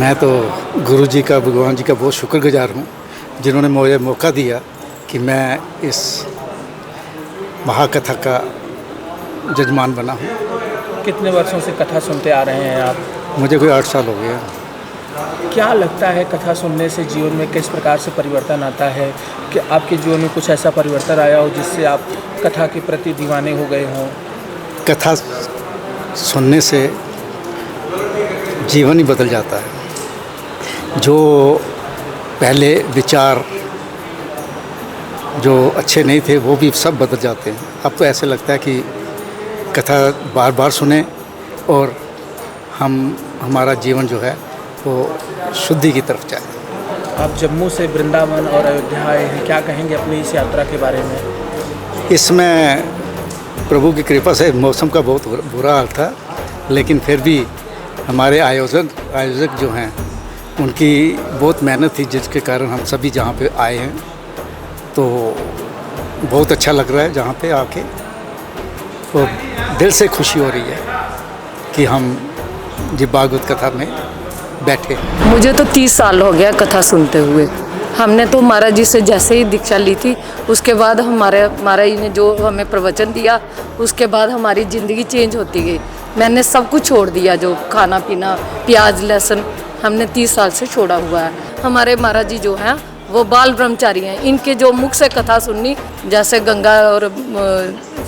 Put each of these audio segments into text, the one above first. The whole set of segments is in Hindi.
मैं तो गुरु जी का, भगवान जी का बहुत शुक्रगुजार हूँ, जिन्होंने मुझे मौका दिया कि मैं इस महाकथा का जजमान बना हूँ। कितने वर्षों से कथा सुनते आ रहे हैं आप? मुझे कोई 8 साल हो गया। क्या लगता है कथा सुनने से जीवन में किस प्रकार से परिवर्तन आता है? कि आपके जीवन में कुछ ऐसा परिवर्तन आया हो जिससे आप कथा के प्रति दीवाने हो गए हों? कथा सुनने से जीवन ही बदल जाता है। जो पहले विचार जो अच्छे नहीं थे वो भी सब बदल जाते हैं। अब तो ऐसे लगता है कि कथा बार बार सुने और हमारा जीवन जो है वो शुद्धि की तरफ जाए। आप जम्मू से वृंदावन और अयोध्या आए हैं, क्या कहेंगे अपनी इस यात्रा के बारे में? इसमें प्रभु की कृपा से मौसम का बहुत बुरा हाल था, लेकिन फिर भी हमारे आयोजक जो हैं उनकी बहुत मेहनत थी, जिसके कारण हम सभी जहाँ पे आए हैं। तो बहुत अच्छा लग रहा है जहाँ पे आके, तो दिल से खुशी हो रही है कि हम जी भागवत कथा में बैठे। मुझे तो 30 साल हो गया कथा सुनते हुए। हमने तो महाराज जी से जैसे ही दीक्षा ली थी, उसके बाद महाराज जी ने जो हमें प्रवचन दिया, उसके बाद हमारी ज़िंदगी चेंज होती गई। मैंने सब कुछ छोड़ दिया, जो खाना पीना, प्याज लहसुन हमने 30 साल से छोड़ा हुआ है। हमारे महाराज जी जो हैं वो बाल ब्रह्मचारी हैं। इनके जो मुख से कथा सुननी, जैसे गंगा और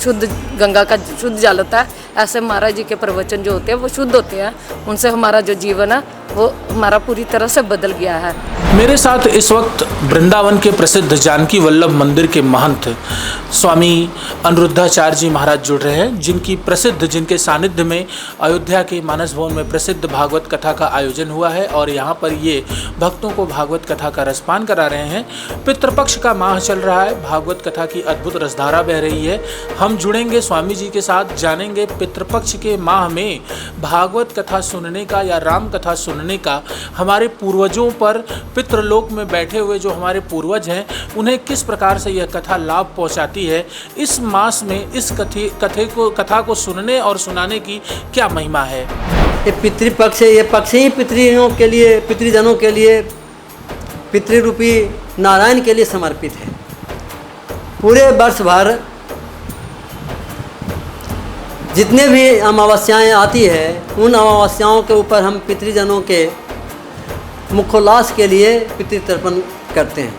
शुद्ध गंगा का शुद्ध जल होता है, ऐसे महाराज जी के प्रवचन जो होते हैं वो शुद्ध होते हैं। उनसे हमारा जो जीवन है वो हमारा पूरी तरह से बदल गया है। मेरे साथ इस वक्त वृंदावन के प्रसिद्ध जानकी वल्लभ मंदिर के महंत स्वामी अनिरुद्धाचार्य जी महाराज जुड़ रहे हैं, जिनके सानिध्य में अयोध्या के मानस भवन में प्रसिद्ध भागवत कथा का आयोजन हुआ है और यहाँ पर ये भक्तों को भागवत कथा का रसपान करा रहे हैं। पितृपक्ष का माह चल रहा है, भागवत कथा की अद्भुत रसधारा बह रही है। हम जुड़ेंगे स्वामी जी के साथ, जानेंगे पितृपक्ष के माह में भागवत कथा सुनने का या राम कथा सुनने का हमारे पूर्वजों पर, पितृलोक में बैठे हुए जो हमारे पूर्वज हैं, उन्हें किस प्रकार से यह कथा लाभ पहुंचाती है। इस मास में इस कथा को सुनने और सुनाने की क्या महिमा है। ये पितृपक्ष है, ये पक्ष ही पितृजनों के लिए पितृरूपी नारायण के लिए समर्पित है। पूरे वर्ष भर जितने भी अमावस्याएँ आती है, उन अमावस्याओं के ऊपर हम पितृजनों के मुखोल्लास के लिए पितृतर्पण करते हैं।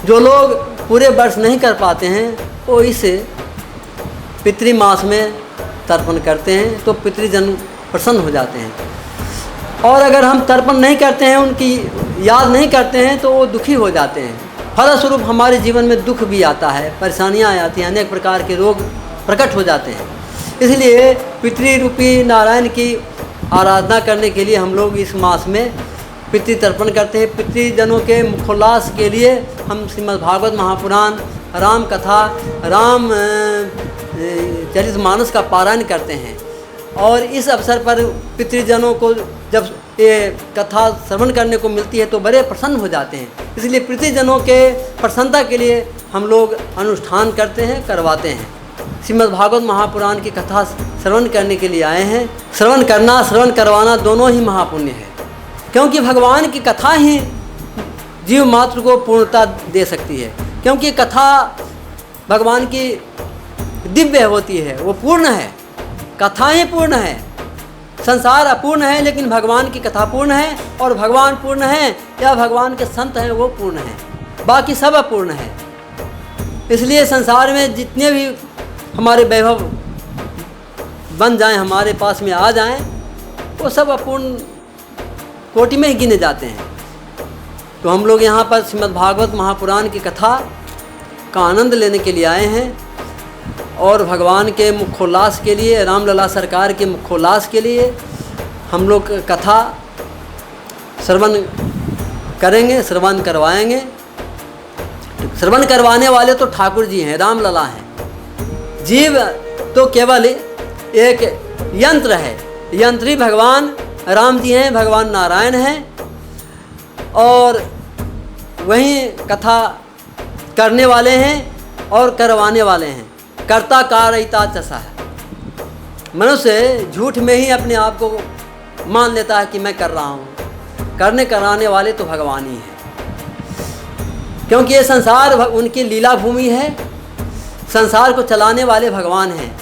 जो लोग पूरे वर्ष नहीं कर पाते हैं वो इस पितृमास में तर्पण करते हैं, तो पितृजन प्रसन्न हो जाते हैं। और अगर हम तर्पण नहीं करते हैं, उनकी याद नहीं करते हैं, तो वो दुखी हो जाते हैं। फलस्वरूप हमारे जीवन में दुख भी आता है, परेशानियाँ आती हैं, अनेक प्रकार के रोग प्रकट हो जाते हैं। इसलिए पितृरूपी नारायण की आराधना करने के लिए हम लोग इस मास में पितृ तर्पण करते हैं। पितृजनों के मुखोल्लास के लिए हम श्रीमद् भागवत महापुराण, राम कथा, राम चरितमानस का पारायण करते हैं। और इस अवसर पर पितृजनों को जब ये कथा श्रवण करने को मिलती है तो बड़े प्रसन्न हो जाते हैं। इसलिए पितृजनों के प्रसन्नता के लिए हम लोग अनुष्ठान करते हैं, करवाते हैं। श्रीमद् भागवत महापुराण की कथा श्रवण करने के लिए आए हैं। श्रवण करना, श्रवण करवाना दोनों ही महापुण्य है, क्योंकि भगवान की कथा ही जीव मात्र को पूर्णता दे सकती है। क्योंकि कथा भगवान की दिव्य होती है, वो पूर्ण है, कथाएँ पूर्ण है। संसार अपूर्ण है लेकिन भगवान की कथा पूर्ण है, और भगवान पूर्ण है या भगवान के संत हैं वो पूर्ण हैं, बाकी सब अपूर्ण है। इसलिए संसार में जितने भी हमारे वैभव बन जाएं, हमारे पास में आ जाएं, वो सब अपूर्ण कोटि में ही गिने जाते हैं। तो हम लोग यहाँ पर श्रीमद् भागवत महापुराण की कथा का आनंद लेने के लिए आए हैं, और भगवान के मुखोल्लास के लिए, रामलला सरकार के मुखोल्लास के लिए हम लोग कथा श्रवण करेंगे, श्रवण करवाएंगे। श्रवण करवाने वाले तो ठाकुर जी हैं, रामलला हैं। जीव तो केवल एक यंत्र है, यंत्री भगवान राम जी हैं, भगवान नारायण हैं, और वहीं कथा करने वाले हैं और करवाने वाले हैं। कर्ता कारयिता चसा है। मनुष्य झूठ में ही अपने आप को मान लेता है कि मैं कर रहा हूँ, करने कराने वाले तो भगवान ही हैं, क्योंकि ये संसार उनकी लीला भूमि है। संसार को चलाने वाले भगवान हैं,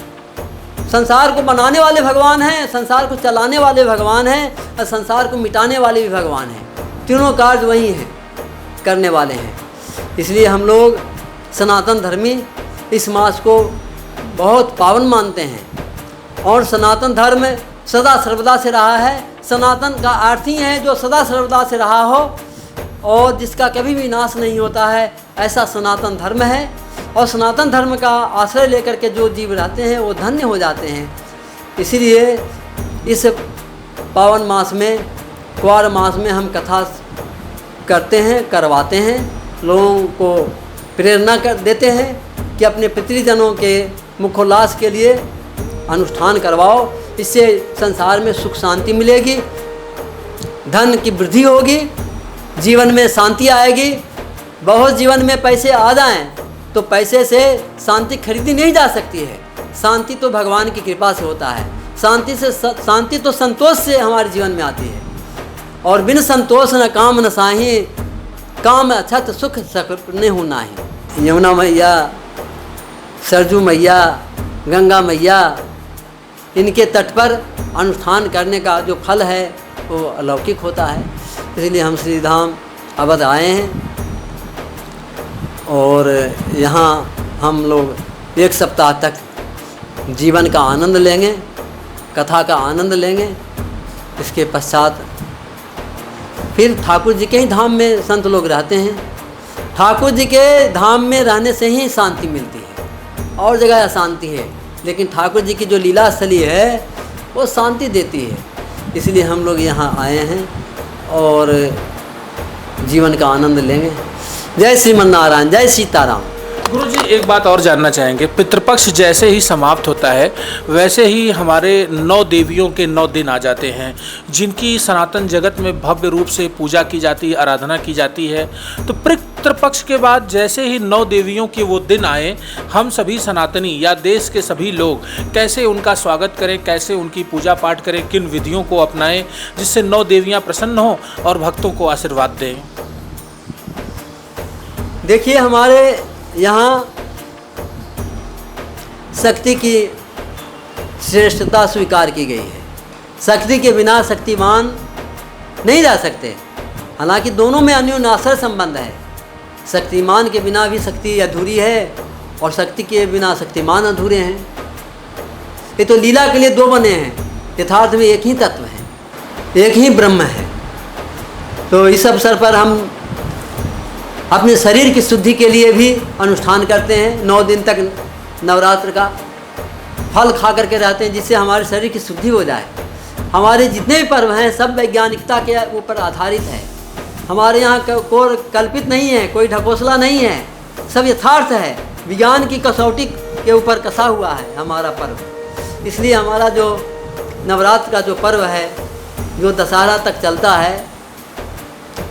संसार को बनाने वाले भगवान हैं, संसार को चलाने वाले भगवान हैं और संसार को मिटाने वाले भी भगवान हैं। तीनों कार्य वही हैं, करने वाले हैं। इसलिए हम लोग सनातन धर्मी इस मास को बहुत पावन मानते हैं और सनातन धर्म सदा सर्वदा से रहा है। सनातन का अर्थ ही है जो सदा सर्वदा से रहा हो और जिसका कभी भी नाश नहीं होता है, ऐसा सनातन धर्म है। और सनातन धर्म का आश्रय लेकर के जो जीव रहते हैं वो धन्य हो जाते हैं। इसीलिए इस पावन मास में, क्वार मास में हम कथा करते हैं, करवाते हैं, लोगों को प्रेरणा देते हैं कि अपने पितृजनों के मुखोल्लास के लिए अनुष्ठान करवाओ। इससे संसार में सुख शांति मिलेगी, धन की वृद्धि होगी, जीवन में शांति आएगी। बहुत जीवन में पैसे आ जाएं तो पैसे से शांति खरीदी नहीं जा सकती है। शांति तो भगवान की कृपा से होता है। शांति तो संतोष से हमारे जीवन में आती है। और बिन संतोष न काम न साही, काम अछत सुख सपने हो नाही। यमुना मैया, सरजू मैया, गंगा मैया, इनके तट पर अनुष्ठान करने का जो फल है वो अलौकिक होता है। इसलिए हम श्री धाम अवध आए हैं और यहाँ हम लोग 1 सप्ताह तक जीवन का आनंद लेंगे, कथा का आनंद लेंगे। इसके पश्चात फिर ठाकुर जी के ही धाम में संत लोग रहते हैं। ठाकुर जी के धाम में रहने से ही शांति मिलती है, और जगह अशांति है, लेकिन ठाकुर जी की जो लीला स्थली है वो शांति देती है। इसलिए हम लोग यहाँ आए हैं और जीवन का आनंद लेंगे। जय श्रीमन नारायण, जय सीताराम। गुरुजी, एक बात और जानना चाहेंगे। पितृपक्ष जैसे ही समाप्त होता है वैसे ही हमारे 9 देवियों के 9 दिन आ जाते हैं, जिनकी सनातन जगत में भव्य रूप से पूजा की जाती है, आराधना की जाती है। तो पितृपक्ष के बाद जैसे ही 9 देवियों के वो दिन आए, हम सभी सनातनी या देश के सभी लोग कैसे उनका स्वागत करें, कैसे उनकी पूजा पाठ करें, किन विधियों को अपनाएं जिससे 9 देवियाँ प्रसन्न हों और भक्तों को आशीर्वाद दें? देखिए, हमारे यहाँ शक्ति की श्रेष्ठता स्वीकार की गई है। शक्ति के बिना शक्तिमान नहीं रह सकते। हालांकि दोनों में अन्योन्याश्रय संबंध है। शक्तिमान के बिना भी शक्ति अधूरी है और शक्ति के बिना शक्तिमान अधूरे हैं। ये तो लीला के लिए 2 बने हैं, यथार्थ में एक ही तत्व है, एक ही ब्रह्म है। तो इस अवसर पर हम अपने शरीर की शुद्धि के लिए भी अनुष्ठान करते हैं। 9 दिन तक नवरात्र का फल खा करके रहते हैं, जिससे हमारे शरीर की शुद्धि हो जाए। हमारे जितने भी पर्व हैं सब वैज्ञानिकता के ऊपर आधारित है। हमारे यहाँ कोई कल्पित नहीं है, कोई ढकोसला नहीं है, सब यथार्थ है। विज्ञान की कसौटी के ऊपर कसा हुआ है हमारा पर्व। इसलिए हमारा जो नवरात्र का जो पर्व है, जो दशहरा तक चलता है,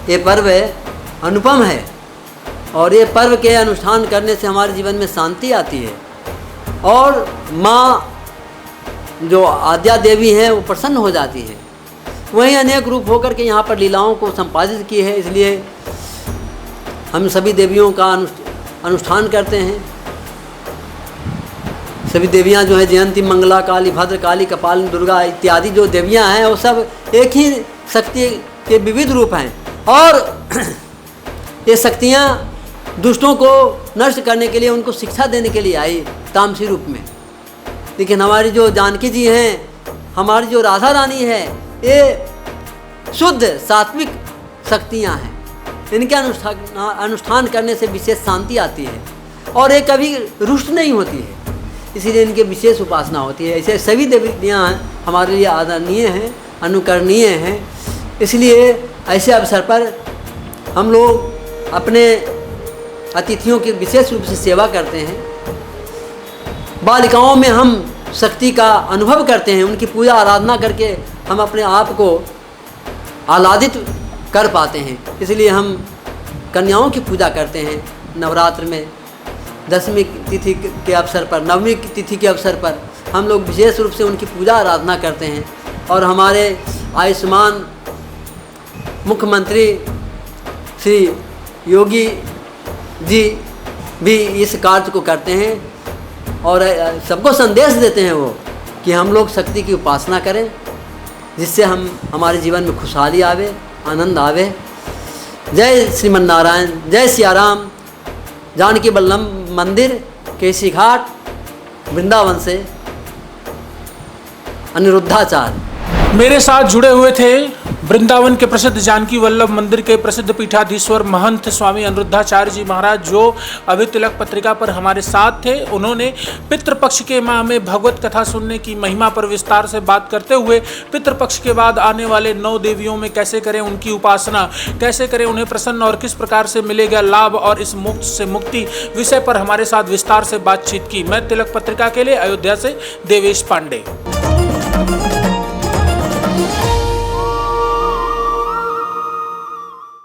ये पर्व अनुपम है। और ये पर्व के अनुष्ठान करने से हमारे जीवन में शांति आती है और माँ जो आद्या देवी हैं वो प्रसन्न हो जाती है। वहीं अनेक रूप होकर के यहाँ पर लीलाओं को संपादित की है। इसलिए हम सभी देवियों का अनुष्ठान करते हैं। सभी देवियाँ जो हैं, जयंती, मंगला, काली, भद्र काली, कपालिनी, दुर्गा इत्यादि जो देवियाँ हैं वो सब एक ही शक्ति के विविध रूप हैं। और ये शक्तियाँ दुष्टों को नष्ट करने के लिए, उनको शिक्षा देने के लिए आई तामसी रूप में। लेकिन हमारी जो जानकी जी हैं, हमारी जो राधा रानी है, ये शुद्ध सात्विक शक्तियाँ हैं। इनके अनुष्ठान करने से विशेष शांति आती है और ये कभी रुष्ट नहीं होती है, इसीलिए इनके विशेष उपासना होती है। ऐसे सभी देवियाँ हमारे लिए आदरणीय हैं, अनुकरणीय हैं। इसलिए ऐसे अवसर पर हम लोग अपने अतिथियों की विशेष रूप से सेवा करते हैं। बालिकाओं में हम शक्ति का अनुभव करते हैं, उनकी पूजा आराधना करके हम अपने आप को आह्लादित कर पाते हैं। इसलिए हम कन्याओं की पूजा करते हैं। नवरात्र में 10वीं तिथि के अवसर पर, 9वीं तिथि के अवसर पर हम लोग विशेष रूप से उनकी पूजा आराधना करते हैं। और हमारे आयुष्मान मुख्यमंत्री श्री योगी जी भी इस कार्य को करते हैं और सबको संदेश देते हैं वो कि हम लोग शक्ति की उपासना करें, जिससे हमारे जीवन में खुशहाली आवे, आनंद आवे। जय श्रीमन नारायण, जय सियाराम। जानकी वल्लभ मंदिर, केसी घाट, वृंदावन से अनिरुद्धाचार्य। मेरे साथ जुड़े हुए थे वृंदावन के प्रसिद्ध जानकी वल्लभ मंदिर के प्रसिद्ध पीठाधीश्वर महंत स्वामी अनिरुद्धाचार्य जी महाराज, जो अभी तिलक पत्रिका पर हमारे साथ थे। उन्होंने पितृपक्ष के माह में भगवत कथा सुनने की महिमा पर विस्तार से बात करते हुए पितृपक्ष के बाद आने वाले 9 देवियों में कैसे करें उनकी उपासना, कैसे करें उन्हें प्रसन्न और किस प्रकार से मिलेगा लाभ और इस मोक्ष से मुक्ति विषय पर हमारे साथ विस्तार से बातचीत की। मैं तिलक पत्रिका के लिए अयोध्या से देवेश पांडे।